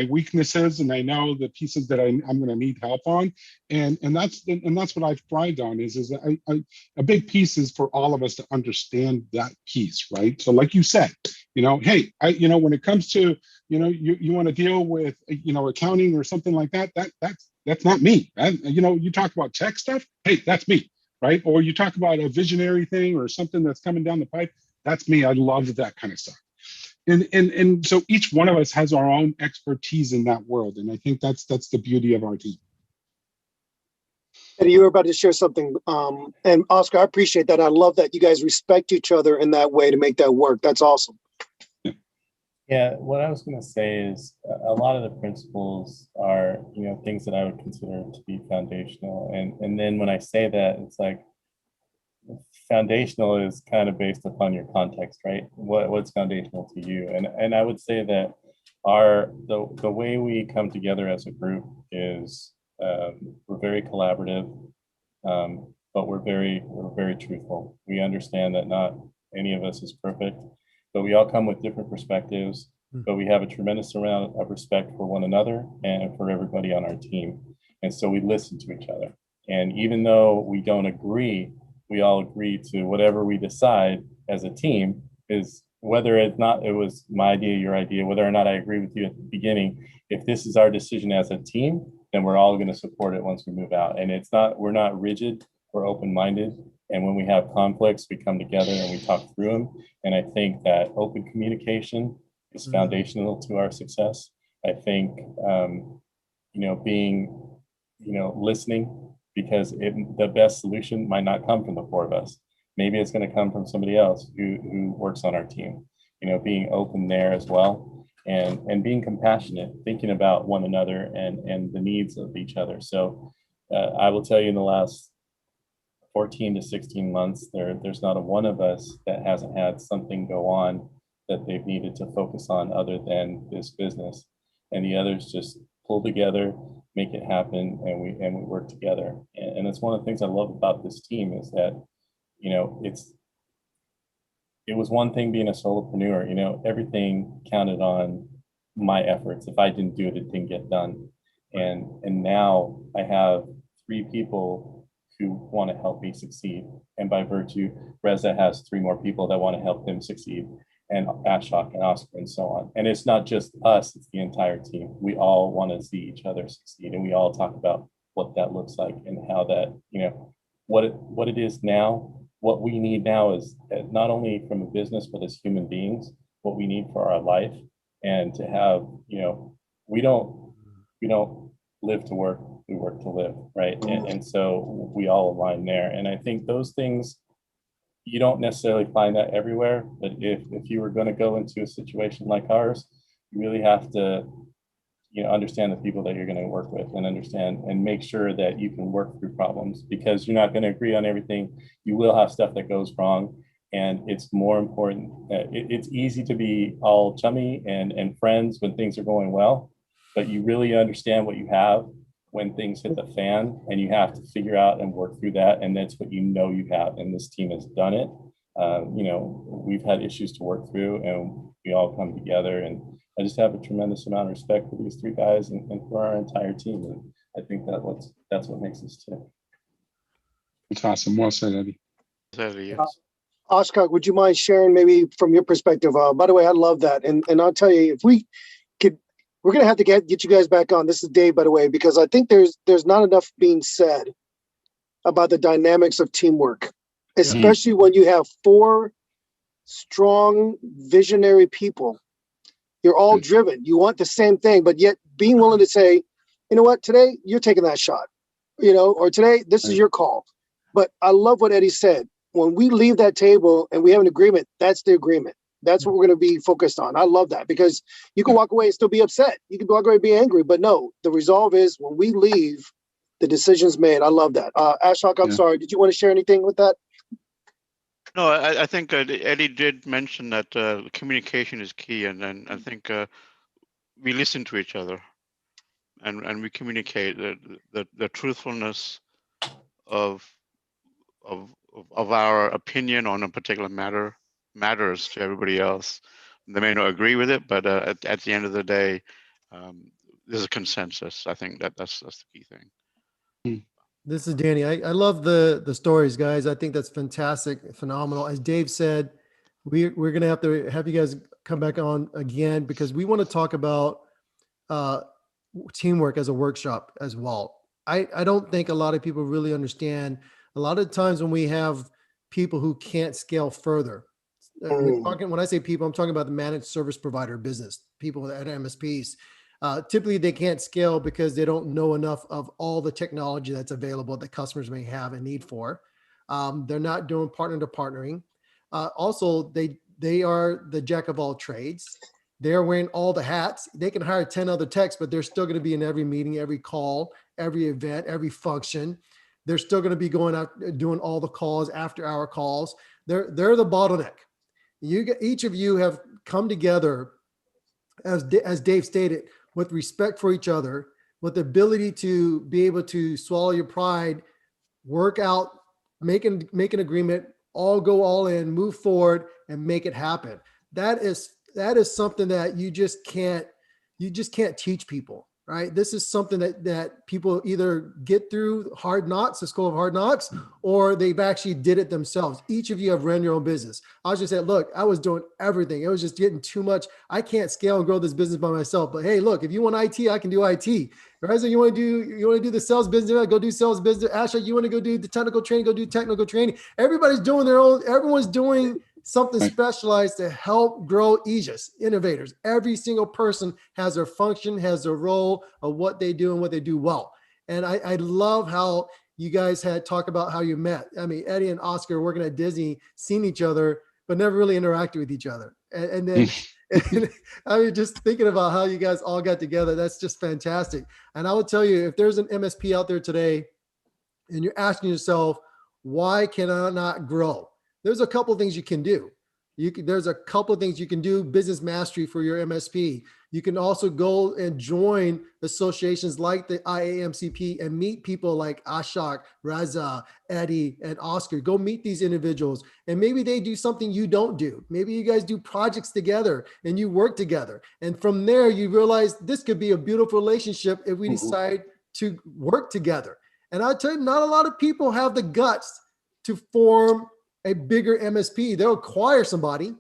weaknesses, and I know the pieces that I'm going to need help on, and that's what I've thrived on is a big piece is for all of us to understand that piece, right? So like you said, hey, when it comes to you want to deal with accounting or something like that's not me. You talk about tech stuff, hey, that's me. Right? Or you talk about a visionary thing or something that's coming down the pipe. That's me. I love that kind of stuff. And so each one of us has our own expertise in that world. And I think that's the beauty of our team. Eddie, you were about to share something. And Oscar, I appreciate that. I love that you guys respect each other in that way to make that work. That's awesome. Yeah, what I was going to say is a lot of the principles are, things that I would consider to be foundational. And then when I say that, it's like foundational is kind of based upon your context, right? What's foundational to you? And I would say that the way we come together as a group is we're very collaborative, but we're very truthful. We understand that not any of us is perfect, but we all come with different perspectives, but we have a tremendous amount of respect for one another and for everybody on our team. And so we listen to each other. And even though we don't agree, we all agree to whatever we decide as a team is whether it was my idea, your idea, whether or not I agree with you at the beginning. If this is our decision as a team, then we're all going to support it once we move out. And we're not rigid, we're open-minded. And when we have conflicts, we come together and we talk through them. And I think that open communication is foundational to our success. I think, being, listening, because the best solution might not come from the four of us. Maybe it's going to come from somebody else who works on our team, being open there as well, and being compassionate, thinking about one another and the needs of each other. So I will tell you, in the last 14 to 16 months, there's not a one of us that hasn't had something go on that they've needed to focus on other than this business. And the others just pull together, make it happen, and we work together. And it's one of the things I love about this team is that, it was one thing being a solopreneur, everything counted on my efforts. If I didn't do it, it didn't get done. And now I have 3 people who want to help me succeed. And by virtue, Reza has 3 more people that want to help him succeed, and Ashok and Oscar and so on. And it's not just us, it's the entire team. We all want to see each other succeed, and we all talk about what that looks like and how that, what it is now. What we need now is not only from a business, but as human beings, what we need for our life. And to have, we don't live to work, we work to live, right? And so we all align there. And I think those things, you don't necessarily find that everywhere, but if you were going to go into a situation like ours, you really have to, understand the people that you're going to work with, and understand and make sure that you can work through problems, because you're not going to agree on everything. You will have stuff that goes wrong, and it's more important. It's easy to be all chummy and friends when things are going well, but you really understand what you have when things hit the fan, and you have to figure out and work through that. And that's what you have. And this team has done it. We've had issues to work through, and we all come together. And I just have a tremendous amount of respect for these 3 guys and for our entire team. And I think that's what makes us tick. It's awesome. Well said, Eddie. Yes. Oscar, would you mind sharing maybe from your perspective? By the way, I love that. And I'll tell you, if we could, we're going to have to get you guys back on. This is Dave, by the way, because I think there's not enough being said about the dynamics of teamwork, especially when you have 4 strong visionary people. You're all driven. You want the same thing, but yet being willing to say, you know what, today you're taking that shot, or today this is your call. But I love what Eddie said. When we leave that table and we have an agreement, that's the agreement. That's what we're going to be focused on. I love that, because you can walk away and still be upset. You can walk away and be angry, but no, the resolve is when we leave, the decision's made. I love that. Ashok, I'm sorry. Did you want to share anything with that? No, I think Eddie did mention that communication is key, and I think we listen to each other, and we communicate the truthfulness of our opinion on a particular matters to everybody else. They may not agree with it, but at the end of the day, there's a consensus. I think that's the key thing. This is Danny. I love the stories, guys. I think that's fantastic, phenomenal. As Dave said, we're going to have you guys come back on again, because we want to talk about teamwork as a workshop as well. I don't think a lot of people really understand. A lot of times when we have people who can't scale further, when I say people, I'm talking about the managed service provider business, people at MSPs. Typically, they can't scale because they don't know enough of all the technology that's available that customers may have a need for. They're not doing partner to partnering. Also, they are the jack of all trades. They're wearing all the hats. They can hire 10 other techs, but they're still going to be in every meeting, every call, every event, every function. They're still going to be going out doing all the calls, after hour calls. They're the bottleneck. Each of you have come together, as Dave stated, with respect for each other, with the ability to be able to swallow your pride, work out, make an agreement, all go all in, move forward, and make it happen. That is something that you just can't teach people. right? This is something that people either get through hard knocks, the school of hard knocks, or they've actually did it themselves. Each of you have run your own business. I was just saying, look, I was doing everything. It was just getting too much. I can't scale and grow this business by myself. But hey, look, if you want IT, I can do IT. Reza, you want to do the sales business, go do sales business. Ashok, you want to go do the technical training, go do technical training. Everybody's doing their own, everyone's doing something Right. specialized to help grow AEGIS innovators. Every single person has their function, has their role of what they do and what they do well. And I love how you guys had talked about how you met. I mean, Eddie and Oscar working at Disney, seen each other, but never really interacted with each other. And then and I mean, just thinking about how you guys all got together, that's just fantastic. And I will tell you, if there's an MSP out there today and you're asking yourself, why can I not grow? There's a couple of things you can do. There's a couple of things you can do, business mastery for your MSP. You can also go and join associations like the IAMCP and meet people like Ashok, Reza, Eddie, and Oscar. Go meet these individuals, and maybe they do something you don't do. Maybe you guys do projects together and you work together. And from there, you realize this could be a beautiful relationship if we decide to work together. And I'll tell you, not a lot of people have the guts to form a bigger MSP. They'll acquire somebody,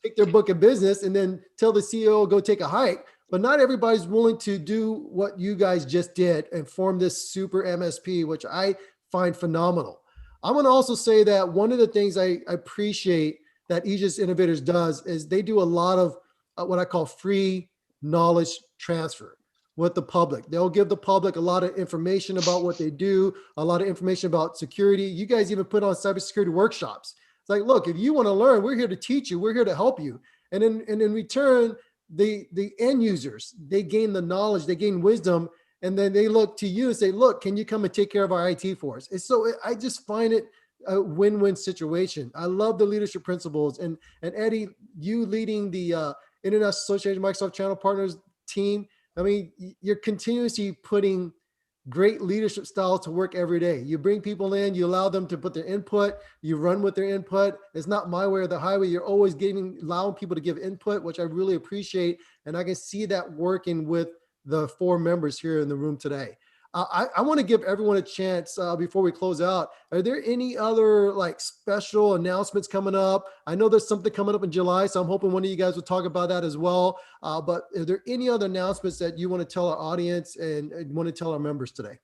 take their book of business, and then tell the CEO, go take a hike. But not everybody's willing to do what you guys just did and form this super MSP, which I find phenomenal. I'm going to also say that one of the things I appreciate that Aegis Innovators does is they do a lot of what I call free knowledge transfer with the public. They'll give the public a lot of information about what they do, a lot of information about security. You guys even put on cybersecurity workshops. It's like, look, if you want to learn, we're here to teach you. We're here to help you. And in return, the end users, they gain the knowledge, they gain wisdom, and then they look to you and say, look, can you come and take care of our IT for us? And so I just find it a win-win situation. I love the leadership principles. And Eddie, you leading the International Association of Microsoft Channel Partners team, I mean, you're continuously putting great leadership style to work every day. You bring people in, you allow them to put their input, you run with their input. It's not my way or the highway. You're always allowing people to give input, which I really appreciate. And I can see that working with the 4 members here in the room today. I want to give everyone a chance before we close out. Are there any other like special announcements coming up? I know there's something coming up in July, so I'm hoping one of you guys will talk about that as well. But are there any other announcements that you want to tell our audience and want to tell our members today?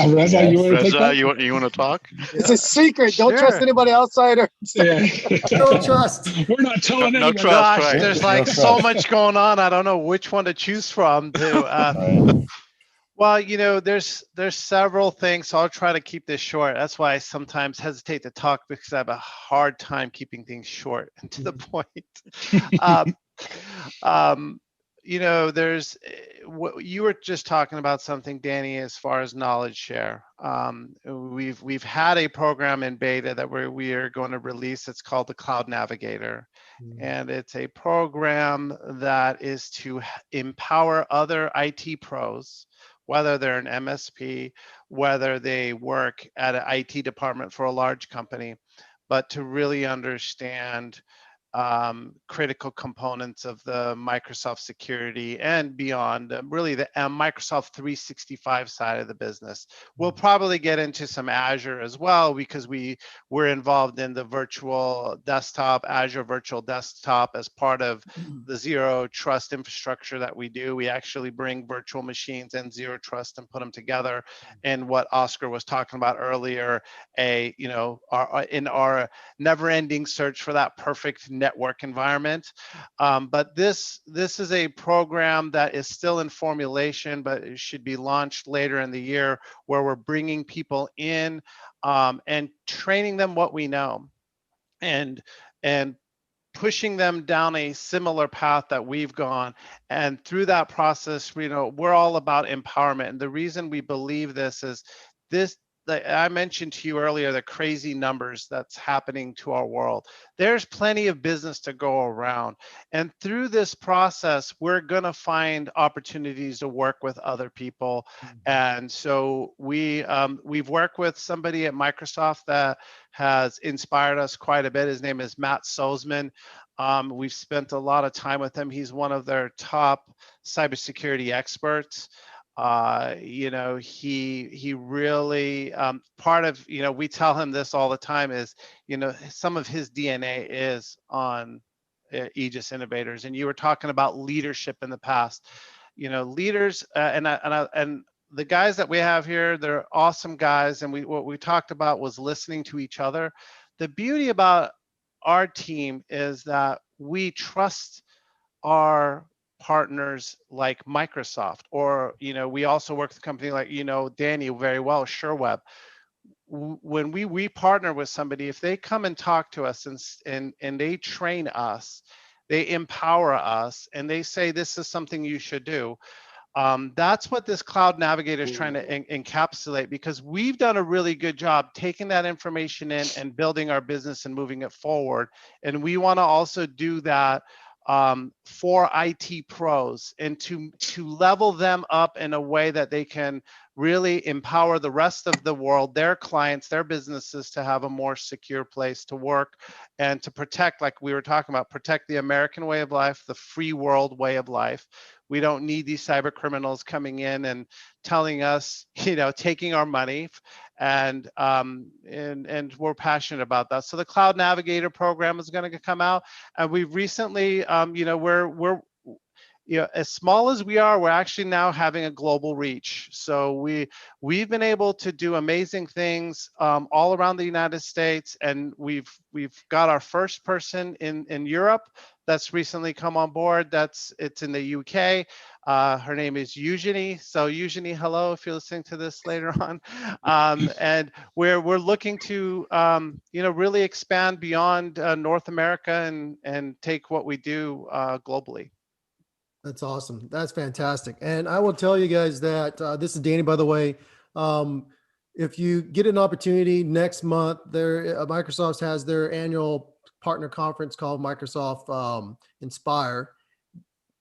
Reza, you want to take Reza, that? you want to talk? It's a secret. Don't trust Sure. anybody outsider. Yeah. No trust. We're not telling No anybody. trust. Gosh, right. there's No like trust. so much going on. I don't know which one to choose from. Right. Well, you know, there's several things, so I'll try to keep this short. That's why I sometimes hesitate to talk, because I have a hard time keeping things short and to the point. You know, there's what you were just talking about something, Danny, as far as knowledge share. We've had a program in beta that we are going to release. It's called the Cloud Navigator. And it's a program that is to empower other IT pros, whether they're an MSP, whether they work at an IT department for a large company, but to really understand critical components of the Microsoft security and beyond, really the Microsoft 365 side of the business. We'll probably get into some Azure as well, because we're involved in the virtual desktop, Azure virtual desktop, as part of the zero trust infrastructure that we do. We actually bring virtual machines and zero trust and put them together. And what Oscar was talking about earlier, in our never-ending search for that perfect network environment. But this is a program that is still in formulation, but it should be launched later in the year, where we're bringing people in and training them what we know, and pushing them down a similar path that we've gone. And through that process, we're all about empowerment. And the reason we believe this is I mentioned to you earlier the crazy numbers that's happening to our world. There's plenty of business to go around. And through this process, we're going to find opportunities to work with other people. And so we've worked with somebody at Microsoft that has inspired us quite a bit. His name is Matt Sozman. We've spent a lot of time with him. He's one of their top cybersecurity experts. He really part of, we tell him this all the time is, some of his DNA is on Aegis Innovators. And you were talking about leadership in the past. Leaders and the guys that we have here, they're awesome guys. And what we talked about was listening to each other. The beauty about our team is that we trust our partners like Microsoft, or we also work with a company like Danny very well, SureWeb. When we partner with somebody, if they come and talk to us and they train us, they empower us, and they say this is something you should do. That's what this Cloud Navigator is trying to encapsulate, because we've done a really good job taking that information in and building our business and moving it forward. And we want to also do that for IT pros, and to level them up in a way that they can really empower the rest of the world, their clients, their businesses, to have a more secure place to work and to protect, like we were talking about, protect the American way of life, the free world way of life. We don't need these cyber criminals coming in and telling us, taking our money, and we're passionate about that. So the Cloud Navigator program is going to come out, and we've recently, we're as small as we are, we're actually now having a global reach. So we've been able to do amazing things all around the United States, and we've got our first person in Europe that's recently come on board. It's in the UK. Her name is Eugenie. So Eugenie, hello, if you're listening to this later on. And we're looking to really expand beyond North America and take what we do globally. That's awesome. That's fantastic. And I will tell you guys that this is Danny, by the way. If you get an opportunity next month, Microsoft has their annual partner conference called Microsoft Inspire.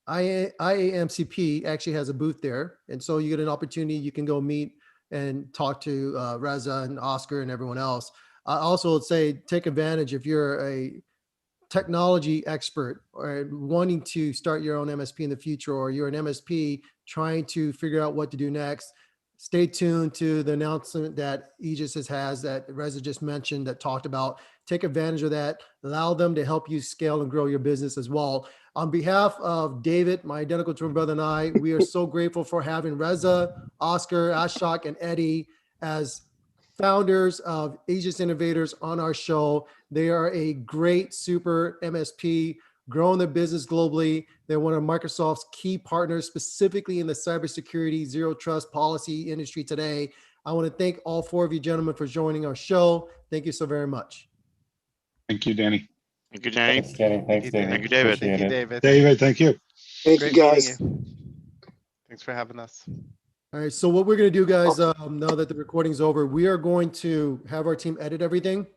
IAMCP actually has a booth there. And so you get an opportunity, you can go meet and talk to Reza and Oscar and everyone else. I also would say take advantage if you're a technology expert or wanting to start your own MSP in the future, or you're an MSP trying to figure out what to do next. Stay tuned to the announcement that Aegis has that Reza just mentioned, that talked about. Take advantage of that. Allow them to help you scale and grow your business as well. On behalf of David, my identical twin brother, and I, we are so grateful for having Reza, Oscar, Ashok, and Eddie as founders of Aegis Innovators on our show. They are a great super MSP, growing their business globally. They're one of Microsoft's key partners, specifically in the cybersecurity, zero trust policy industry today. I want to thank all four of you gentlemen for joining our show. Thank you so very much. Thank you, Danny. Thank you, Danny. Thanks, Danny. Thanks, David. Thank you, David. Appreciate Thank you, it. David. David, thank you. Thank Great you, guys. meeting you. Thanks for having us. All right, so what we're going to do, guys, now that the recording's over, we are going to have our team edit everything.